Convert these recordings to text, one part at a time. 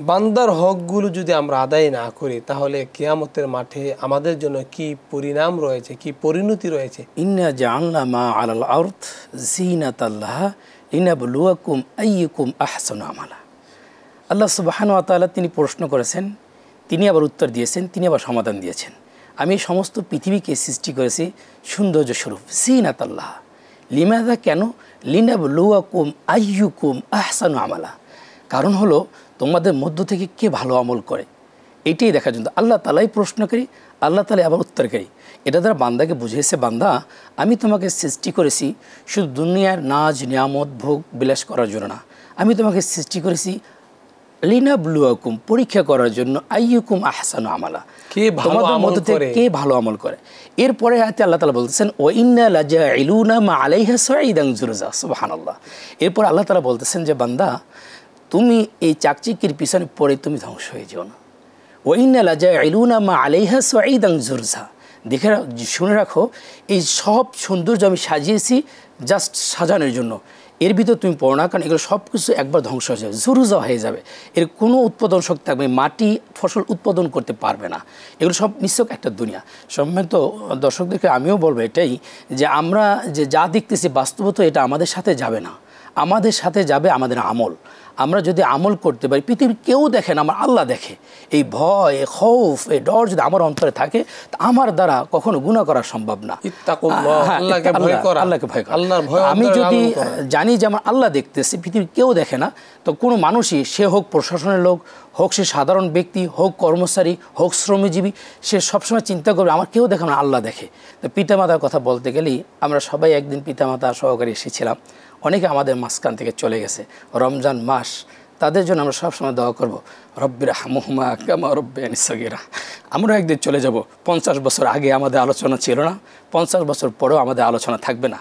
বান্দার হকগুলো যদি আমরা আদায় না করি তাহলে কিয়ামতের মাঠে আমাদের জন্য কি পরিণাম রয়েছে, কি পরিণতি রয়েছে? ইন্না জাআলনা মা আলাল আরদ জিনাতাল্লাহা লিনাবলুয়াকুম আইয়ুকুম আহসানু আমালা। আল্লাহ সুবহানাহু ওয়া তাআলা তিনি প্রশ্ন করেছেন, তিনি আবার উত্তর দিয়েছেন, তিনি আবার সমাধান দিয়েছেন। আমি সমস্ত পৃথিবীকে সৃষ্টি করেছি সৌন্দর্য স্বরূপ, জিনাতাল্লাহা। লিমাযা, কেন? লিনাবলুয়াকুম আইয়ুকুম আহসানু আমালা। কারণ হলো তোমাদের মধ্য থেকে কে ভালো আমল করে, এটাই দেখার জন্য। আল্লাহ তাআলাই প্রশ্নকারী, আল্লাহ তাআলাই আবার উত্তরকারী। এটা দ্বারা বান্দাকে বুঝিয়েছে, বান্দা আমি তোমাকে সৃষ্টি করেছি শুধু দুনিয়ার নাজ নিয়ামত ভোগ বিলাস করার জন্য না, আমি তোমাকে সৃষ্টি করেছি লিনাবলুয়াকুম, পরীক্ষা করার জন্য, আইয়ুকুম আহসানু আমালা, তোমাদের মধ্য থেকে কে ভালো আমল করে। এরপরে আয়াতে আল্লাহ তাআলা বলতেছেন ওয়া ইন্না লাজাইলুনা মা আলাইহা সাঈদান জুরজা, সুবহানাল্লাহ। এরপর আল্লাহ তাআলা বলতেছেন যে বান্দা তুমি এই চাকচিকির পিছনে পড়ে তুমি ধ্বংস হয়ে যেও না। ওয়া ইন্না লাজাইলুনা মা আলাইহা সাঈদান জুরজা, দেখে শুনে রাখো, এই সব সৌন্দর্য আমি সাজিয়েছি জাস্ট সাজানোর জন্য, এর ভিতর তুমি পড়ো না, কারণ এগুলো সব কিছু একবার ধ্বংস হয়ে যাবে, জুরুজা হয়ে যাবে, এর কোনো উৎপাদন শক্তি থাকবে, মাটি ফসল উৎপাদন করতে পারবে না। এগুলো সব নিছক একটা দুনিয়া। সম্মানিত দর্শকদেরকে আমিও বলবো এটাই, যে আমরা যে যা দেখতেছি বাস্তবত এটা আমাদের সাথে যাবে না, আমাদের সাথে যাবে আমাদের আমল। আমরা যদি আমল করতে পারি, পৃথিবীর কেউ দেখে না, আমার আল্লাহ দেখে। এই ভয়, খৌফ, এই ডর যদি আমার অন্তরে থাকে, আমার দ্বারা কখনো গুনাহ করা সম্ভব না। আল্লাহকে ভয় করা। আমি যদি জানি যে আমার আল্লাহ দেখতেছে, পৃথিবীর কেউ দেখে না, তো কোনো মানুষই, সে হোক প্রশাসনের লোক, হোক সে সাধারণ ব্যক্তি, হোক কর্মচারী, হোক শ্রমজীবী, সে সবসময় চিন্তা করবে আমার কেউ দেখে না, আল্লাহ দেখে। তো পিতামাতার কথা বলতে গেলেই আমরা সবাই একদিন পিতামাতা সহকারে এসেছিলাম, অনেকে আমাদের মাঝখান থেকে চলে গেছে। রমজান মাস, তাদের জন্য আমরা সবসময় দোয়া করবো, রব্বিরহামহুমা কামা রাব্বায়ানি সগীরা। আমরা একদিন চলে যাব। 50 বছর আগে আমাদের আলোচনা ছিল না, 50 বছর পরেও আমাদের আলোচনা থাকবে না।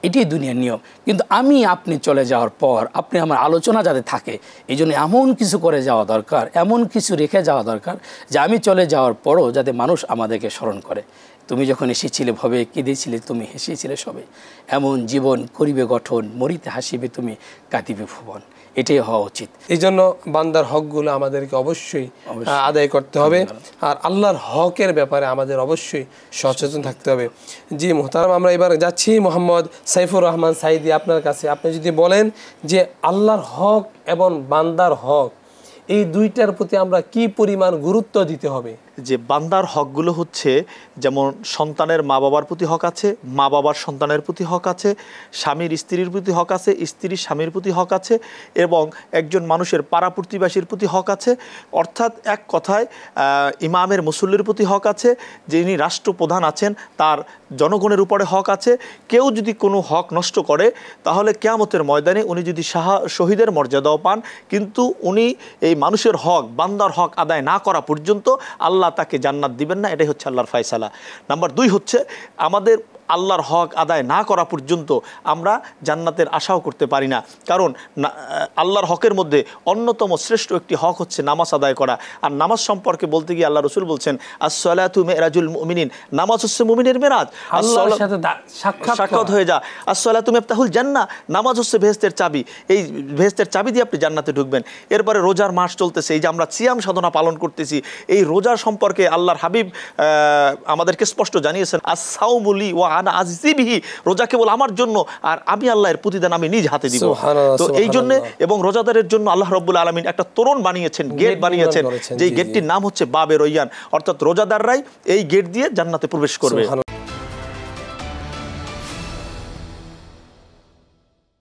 এটাই দুনিয়ার নিয়ম। কিন্তু আমি আপনি চলে যাওয়ার পর আপনি আমার আলোচনা যাতে থাকে, এই জন্য এমন কিছু করে যাওয়া দরকার, এমন কিছু রেখে যাওয়া দরকার, যে আমি চলে যাওয়ার পরও যাতে মানুষ আমাদেরকে স্মরণ করে, তুমি যখন এসেছিলে ভবে কেঁদেছিলে, তুমি হেসেছিলে সবে, এমন জীবন করিবে গঠন, মরিতে হাসিবে তুমি, কাঁদিবে ভুবন। এটাই হওয়া উচিত। এই জন্য বান্দার হকগুলো আমাদেরকে অবশ্যই আদায় করতে হবে, আর আল্লাহর হকের ব্যাপারে আমাদের অবশ্যই সচেতন থাকতে হবে। জি মুহতারাম, আমরা এবার যাচ্ছি মোহাম্মদ সাইফুর রহমান সাইদি আপনার কাছে। আপনি যদি বলেন যে আল্লাহর হক এবং বান্দার হক, এই দুইটার প্রতি আমরা কি পরিমাণ গুরুত্ব দিতে হবে? যে বান্দার হকগুলো হচ্ছে, যেমন সন্তানের মা বাবার প্রতি হক আছে, মা বাবার সন্তানের প্রতি হক আছে, স্বামীর স্ত্রীর প্রতি হক আছে, স্ত্রীর স্বামীর প্রতি হক আছে, এবং একজন মানুষের পাড়া প্রতিবেশীর প্রতি হক আছে। অর্থাৎ এক কথায় ইমামের মুসল্লির প্রতি হক আছে, যিনি রাষ্ট্রপ্রধান আছেন তার জনগণের উপরে হক আছে। কেউ যদি কোনো হক নষ্ট করে, তাহলে কিয়ামতের ময়দানে উনি যদি শহীদের মর্যাদাও পান, কিন্তু উনি এই মানুষের হক, বান্দার হক আদায় না করা পর্যন্ত আল্লাহ তাকে জান্নাত দিবেন না। এটাই হচ্ছে আল্লাহর ফয়সালা। নাম্বার 2 হচ্ছে, আমাদের আল্লাহর হক আদায় না করা পর্যন্ত আমরা জান্নাতের আশাও করতে পারি না। কারণ আল্লাহর হকের মধ্যে অন্যতম শ্রেষ্ঠ একটি হক হচ্ছে নামাজ আদায় করা। আর নামাজ সম্পর্কে বলতে গিয়ে আল্লাহ রসুল বলছেন, আস-সালাতু মিরাজুল মুমিনিন, নামাজ হচ্ছে মুমিনের মেরাজ, আল্লাহর সাথে সাক্ষাৎ হয়ে যা। আস-সালাতু মিফতাহুল জান্নাহ, নামাজ হচ্ছে বেহেশতের চাবি, এই বেহেশতের চাবি দিয়ে আপনি জান্নাতে ঢুকবেন। এরপরে রোজার মাস চলতেছে, এই যে আমরা সিয়াম সাধনা পালন করতেছি, এই রোজার সম্পর্কে আল্লাহর হাবিব আমাদেরকে স্পষ্ট জানিয়েছেন, আস-সাওমু লি ওয়া আনা আজজি বিহি, রোজা কেবল আমার জন্য, আর আমি আল্লাহর প্রতিদান আমি নিজ হাতে দিব। তো এই জন্য, এবং রোজাদারের জন্য আল্লাহ রাব্বুল আলামিন একটা তোরণ বানিয়েছেন, গেট বানিয়েছেন, যেই গেটটির নাম হচ্ছে বাবে রয়্যান, অর্থাৎ রোজাদাররাই এই গেট দিয়ে জান্নাতে প্রবেশ করবে।